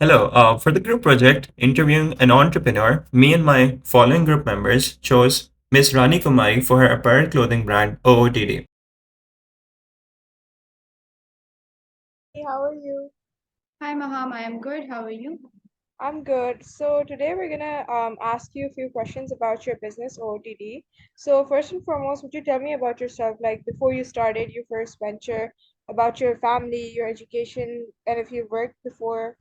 Hello. For the group project, interviewing an entrepreneur, me and my following group members chose Miss Rani Kumari for her apparel clothing brand OOTD. Hey, how are you? Hi Maham, I am good. How are you? I'm good. So today we're gonna ask you a few questions about your business OOTD. So first and foremost, would you tell me about yourself, like before you started your first venture, about your family, your education, and if you worked before?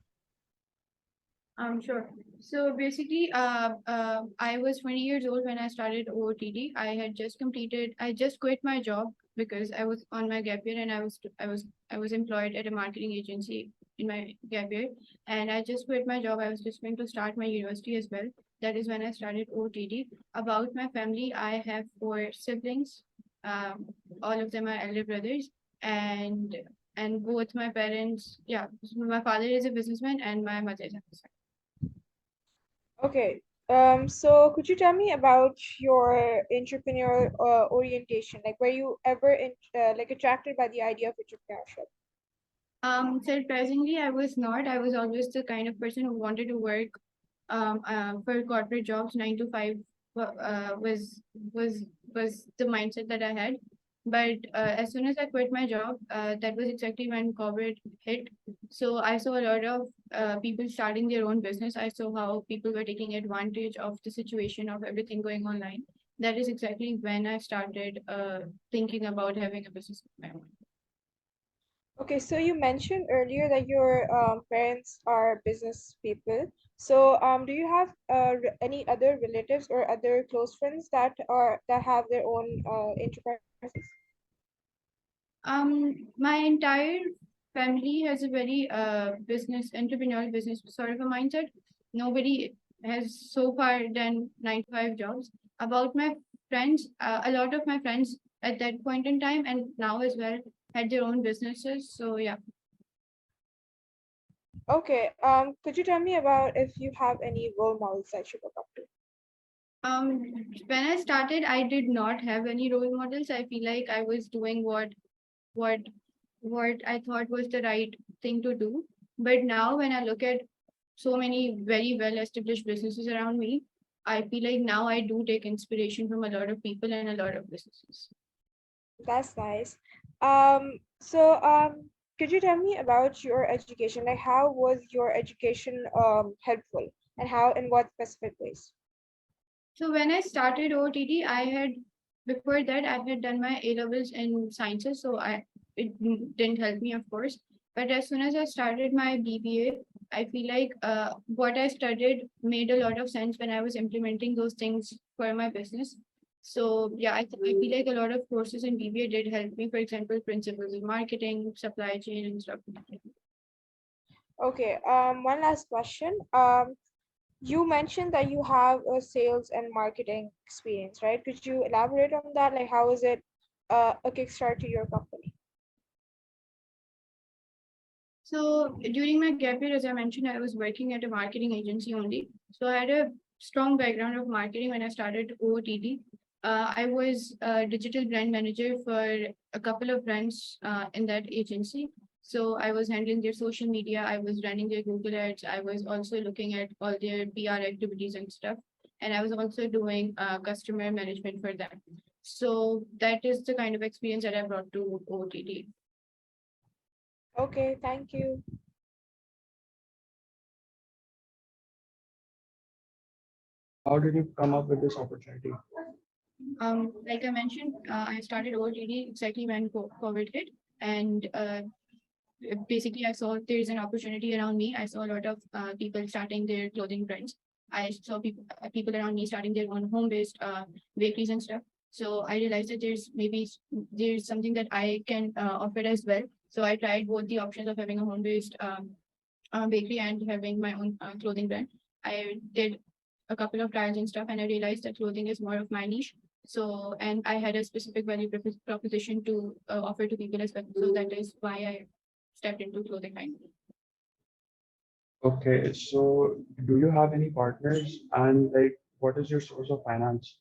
Sure. So basically, I was 20 years old when I started OOTD. I just quit my job because I was on my gap year and I was employed at a marketing agency in my gap year. And I just quit my job. I was just going to start my university as well. That is when I started OOTD. About my family, I have four siblings. Um, all of them are elder brothers. And and both my parents, yeah, my father is a businessman and my mother is a businessman. Okay. So could you tell me about your entrepreneurial orientation? Like, were you ever like attracted by the idea of entrepreneurship? Surprisingly, I was not. I was always the kind of person who wanted to work for corporate jobs. 9 to 5 was was the mindset that I had. But as soon as I quit my job, that was exactly when COVID hit. So I saw a lot of people starting their own business. I saw how people were taking advantage of the situation of everything going online. That is exactly when I started thinking about having a business of my own. Okay, so you mentioned earlier that your parents are business people. So, do you have any other relatives or other close friends that have their own enterprises? My entire family has a very business entrepreneurial business sort of a mindset. Nobody has so far done 9 to 5 jobs. About my friends, a lot of my friends at that point in time and now as well had their own businesses. So yeah. Okay, could you tell me about if you have any role models that you look up to? When I started, I did not have any role models. I feel like I was doing what what I thought was the right thing to do. But now when I look at so many very well established businesses around me, I feel like now I do take inspiration from a lot of people and a lot of businesses. That's nice. Could you tell me about your education? Like, how was your education helpful, and how in what specific ways? So when I started OTT, I had before that I had done my A levels in sciences, so I it didn't help me, of course. But as soon as I started my BBA, I feel like what I studied made a lot of sense when I was implementing those things for my business. So yeah, I feel like a lot of courses in BBA did help me. For example, principles of marketing, supply chain, and stuff like that. Okay, one last question. You mentioned that you have a sales and marketing experience, right? Could you elaborate on that? Like, how is it a kickstart to your company? So during my gap year, as I mentioned, I was working at a marketing agency only. So I had a strong background of marketing when I started OOTD. I was a digital brand manager for a couple of brands in that agency. So I was handling their social media, I was running their Google ads, I was also looking at all their PR activities and stuff. And I was also doing customer management for them. So that is the kind of experience that I brought to OOTD. Okay, thank you. How did you come up with this opportunity? Like I mentioned, I started OOTD exactly when COVID hit, and basically I saw there's an opportunity around me. I saw a lot of people starting their clothing brands. I saw people around me starting their own home-based bakeries and stuff. So I realized that there's something that I can offer as well. So I tried both the options of having a home-based bakery and having my own clothing brand. I did a couple of trials and stuff, and I realized that clothing is more of my niche. So, and I had a specific value proposition to offer to people as well. So that is why I stepped into clothing line. Okay, so do you have any partners and like what is your source of finance?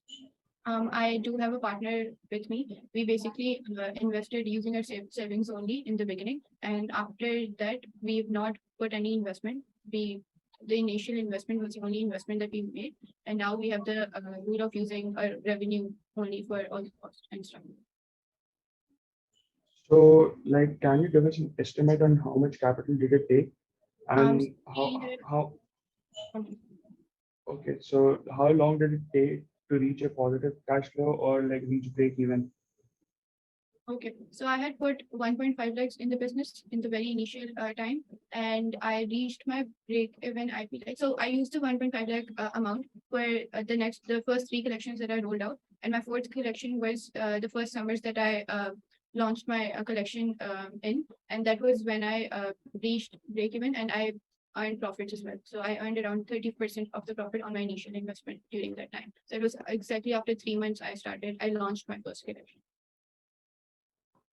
I do have a partner with me. We basically invested using our savings only in the beginning, and after that, we've not put any investment. The initial investment was the only investment that we made, and now we have the rule of using our revenue only for all the costs and stuff. So, like, can you give us an estimate on how much capital did it take and We how, had- okay, so how long did it take to reach a positive cash flow or like reach break even? Okay, so I had put 1.5 lakhs in the business in the very initial time, and I reached my break even. I feel like so I used the 1.5 lakh amount for the first three collections that I rolled out, and my fourth collection was the first summers that I launched my collection in, and that was when I reached break even, and I earned profits as well. So I earned around 30% of the profit on my initial investment during that time. So it was exactly after 3 months I launched my first collection.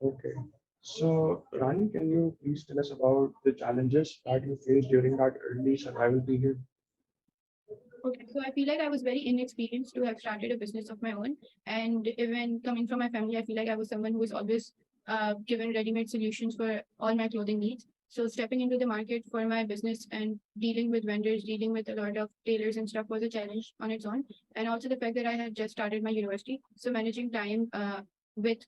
Okay. So, Rani, can you please tell us about the challenges that you faced during that early survival period? Okay, so I feel like I was very inexperienced to have started a business of my own. And even coming from my family, I feel like I was someone who was always given ready-made solutions for all my clothing needs. So stepping into the market for my business and dealing with vendors, dealing with a lot of tailors and stuff was a challenge on its own. And also the fact that I had just started my university. So managing time with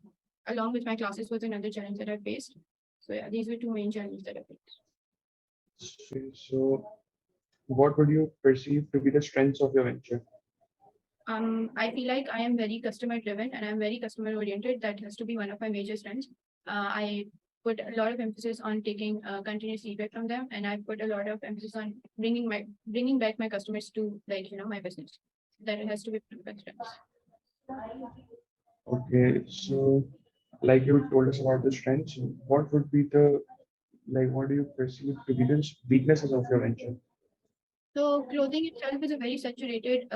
along with my classes was another challenge that I faced. So yeah, these were two main challenges that I faced. So, what would you perceive to be the strengths of your venture? I feel like I am very customer driven and I'm very customer oriented. That has to be one of my major strengths. I put a lot of emphasis on taking continuous feedback from them, and I put a lot of emphasis on bringing back my customers to my business. That has to be one of my strengths. Okay, so like you told us about the strengths, what would be the like what do you perceive to be the weaknesses of your venture? So clothing itself is a very saturated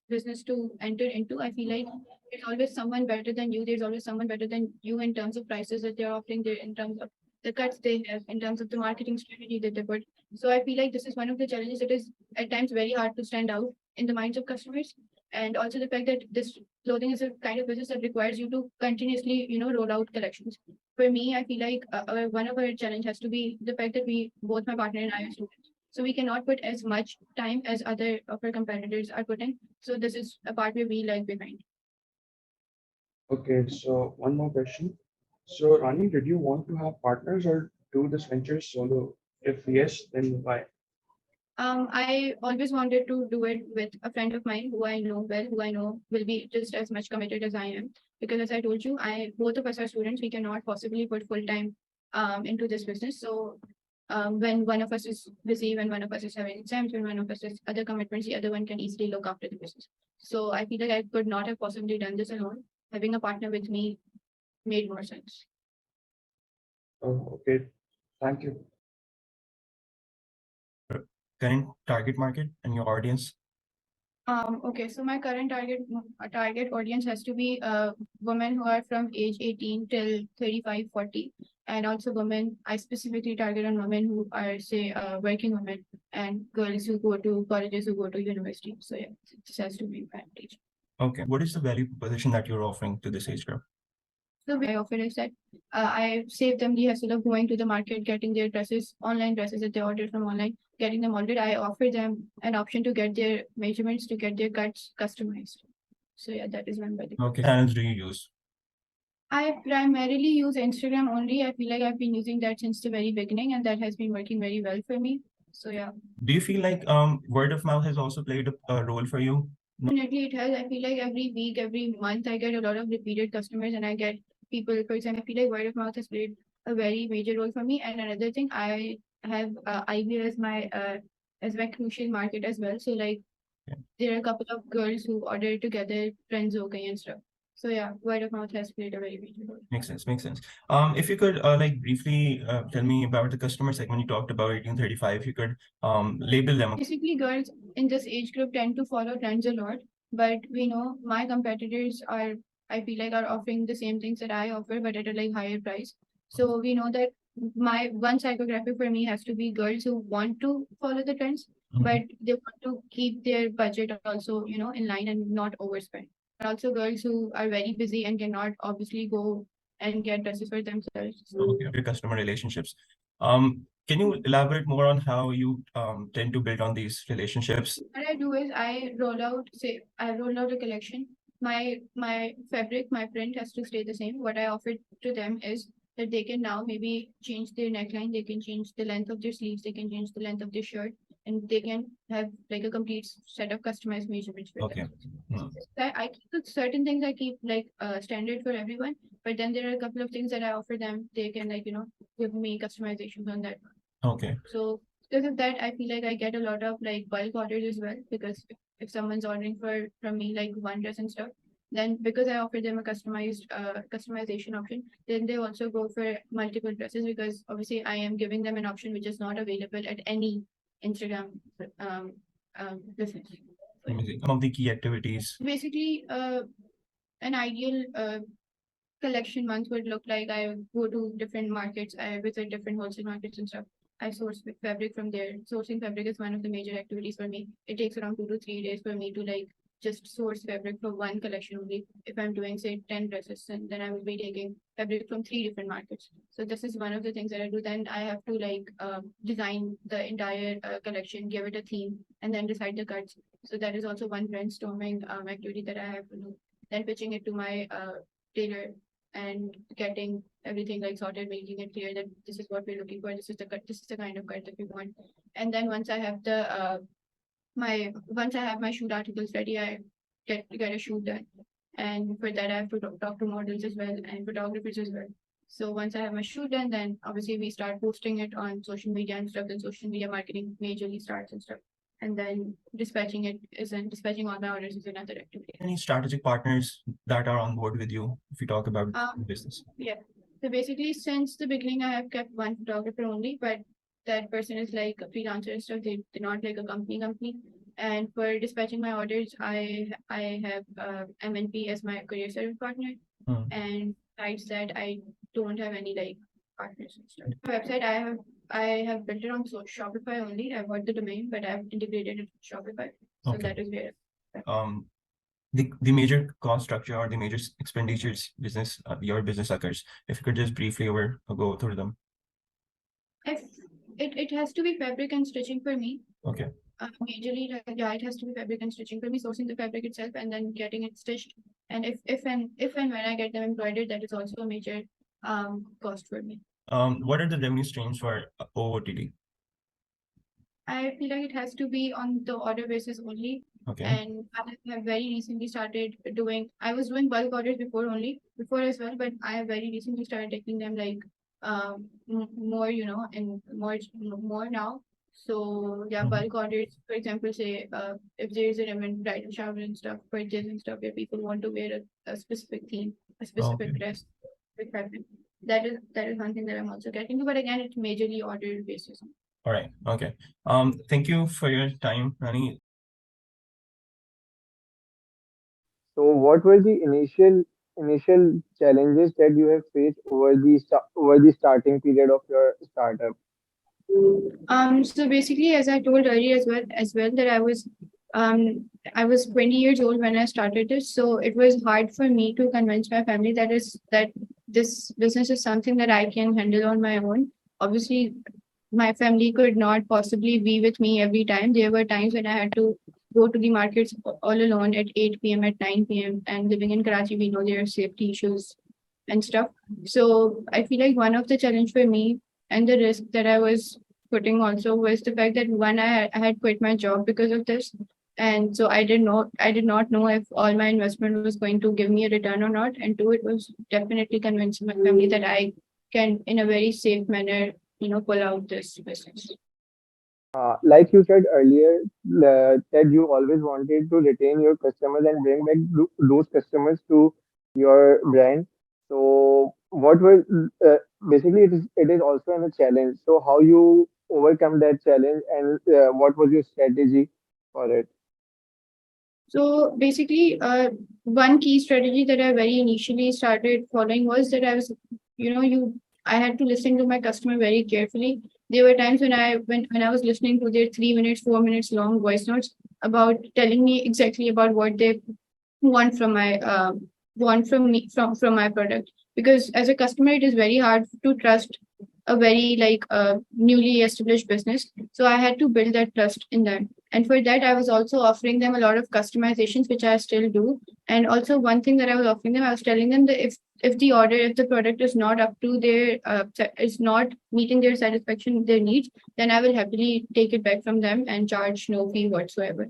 business to enter into. I feel like there's always someone better than you. There's always someone better than you in terms of prices that they're offering, there in terms of the cuts they have, in terms of the marketing strategy that they put. So I feel like this is one of the challenges that is at times very hard to stand out in the minds of customers. And also the fact that this clothing is a kind of business that requires you to continuously, roll out collections. For me, I feel like one of our challenge has to be the fact that both my partner and I are students. So we cannot put as much time as other of our competitors are putting. So this is a part where we lag behind. Okay, so one more question. So Rani, did you want to have partners or do this venture solo? If yes, then why? I always wanted to do it with a friend of mine who I know well, who I know will be just as much committed as I am. Because as I told you, I both of us are students. We cannot possibly put full time into this business. So when one of us is busy, when one of us is having exams, when one of us has other commitments, the other one can easily look after the business. So I feel like I could not have possibly done this alone. Having a partner with me made more sense. Oh, okay. Thank you. Current target market and your audience? Okay, so my current target audience has to be women who are from age 18 till 35, 40, and also women. I specifically target on women who are, say, working women and girls who go to colleges, who go to university. So yeah, this has to be my age. Okay. What is the value proposition that you're offering to this age group? The way I offer is that I save them the hassle of going to the market, getting their online dresses that they ordered from online, getting them ordered. I offer them an option to get their measurements, to get their cuts customized. So yeah, that is one by the. Okay. Channels do you use? I primarily use Instagram only. I feel like I've been using that since the very beginning, and that has been working very well for me. So yeah. Do you feel like word of mouth has also played a role for you? Definitely it has. I feel like every week, every month, I get a lot of repeated customers and I get people, for example, I feel like word of mouth has played a very major role for me. And another thing, I have IB as my crucial market as well. So like there are a couple of girls who order together, friends okay and stuff. So yeah, word of mouth has played a very major role. Makes sense. Makes sense. If you could like briefly tell me about the customer segment you talked about 1835, you could label them. Basically, girls in this age group tend to follow trends a lot, but we know my competitors are, I feel like, are offering the same things that I offer, but at a like higher price. So we know that my one psychographic for me has to be girls who want to follow the trends, but they want to keep their budget also, in line and not overspend. also girls who are very busy and cannot obviously go and get dresses for themselves. Okay, your customer relationships. Can you elaborate more on how you tend to build on these relationships? What I do is I roll out a collection. My fabric, my print has to stay the same. What I offer to them is that they can now maybe change their neckline, they can change the length of their sleeves, they can change the length of their shirt, and they can have like a complete set of customized measurements for Okay. them. I keep certain things I keep like standard for everyone, but then there are a couple of things that I offer them. They can give me customizations on that. Okay. So because of that, I feel like I get a lot of like bulk orders as well. Because if someone's ordering from me like one dress and stuff, then because I offer them a customization option, then they also go for multiple dresses because obviously I am giving them an option which is not available at any Instagram business. Amazing. Some of the key activities. Basically, an ideal collection month would look like I go to different markets, I visit different wholesale markets and stuff. I source fabric from there. Sourcing fabric is one of the major activities for me. It takes around 2 to 3 days for me to like just source fabric for one collection only. If I'm doing say 10 dresses, and then I will be taking fabric from 3 different markets. So this is one of the things that I do. Then I have to like design the entire collection, give it a theme, and then decide the cuts. So that is also one brainstorming activity that I have to do. Then pitching it to my tailor and getting everything like sorted, making it clear that this is what we're looking for, this is the cut, this is the kind of cut that we want. And then once I have my shoot articles ready, I get a shoot done. And for that I have to talk to models as well and photographers as well. So once I have my shoot done, then obviously we start posting it on social media and stuff, then social media marketing majorly starts and stuff. And then dispatching all my orders is another activity. Any strategic partners that are on board with you if you talk about business? Yeah. So basically, since the beginning, I have kept one photographer only, but that person is like a freelancer and stuff. They're not like a company. And for dispatching my orders, I have MNP as my career service partner. And besides that, I don't have any like partners and stuff. My website, I have built it on Shopify only. I bought the domain, but I've integrated it with Shopify. So that is where. The major cost structure or the major expenditures your business occurs. If you could just briefly go through them. If it has to be fabric and stitching for me. Okay. Majorly, it has to be fabric and stitching for me, sourcing the fabric itself and then getting it stitched. And if and when I get them embroidered, that is also a major cost for me. What are the revenue streams for OOTD? I feel like it has to be on the order basis only. Okay. And I have very recently started I was doing bulk orders before as well, but I have very recently started taking them like more, and more now. So yeah, bulk orders, for example, say if there is an event, bridal shower and stuff, birthdays and stuff where people want to wear a specific theme, a specific dress with fabric. That is one thing that I'm also getting to, but again, it's majorly order basis. All right. Okay. Thank you for your time, Rani. So what were the initial challenges that you have faced over the starting period of your startup? So basically, as I told earlier as well that I was 20 years old when I started this, so it was hard for me to convince my family that this business is something that I can handle on my own. Obviously, my family could not possibly be with me every time. There were times when I had to go to the markets all alone at 8 p.m., at 9 p.m. And living in Karachi, we know there are safety issues and stuff. So I feel like one of the challenge for me and the risk that I was putting also was the fact that one, I had quit my job because of this. And so I did not know if all my investment was going to give me a return or not. And two, it was definitely convincing my family that I can, in a very safe manner, pull out this business. Like you said earlier, that you always wanted to retain your customers and bring back those customers to your brand. So what were basically it is also a challenge. So how you overcome that challenge and what was your strategy for it? So basically, one key strategy that I very initially started following was that I was, I had to listen to my customer very carefully. There were times when I was listening to their 3 minutes, 4 minutes long voice notes about telling me exactly about what they want from my want from me from my product, because as a customer it is very hard to trust a very newly established business. So I had to build that trust in them, and for that I was also offering them a lot of customizations, which I still do. And also one thing that I was offering them, I was telling them that if the product is not up to their is not meeting their satisfaction, their needs, then I will happily take it back from them and charge no fee whatsoever.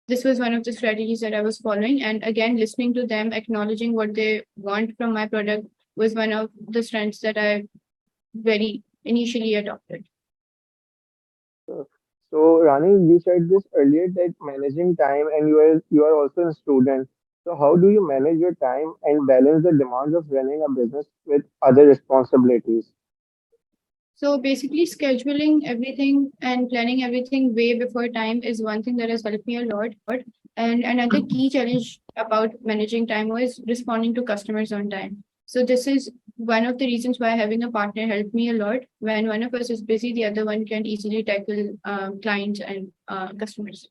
This was one of the strategies that I was following. And again, listening to them, acknowledging what they want from my product was one of the strengths that I very initially adopted. So, Rani, you said this earlier that managing time, and you are also a student. So, how do you manage your time and balance the demands of running a business with other responsibilities? So basically, scheduling everything and planning everything way before time is one thing that has helped me a lot. And another key challenge about managing time was responding to customers on time. So this is one of the reasons why having a partner helped me a lot. When one of us is busy, the other one can easily tackle clients and customers.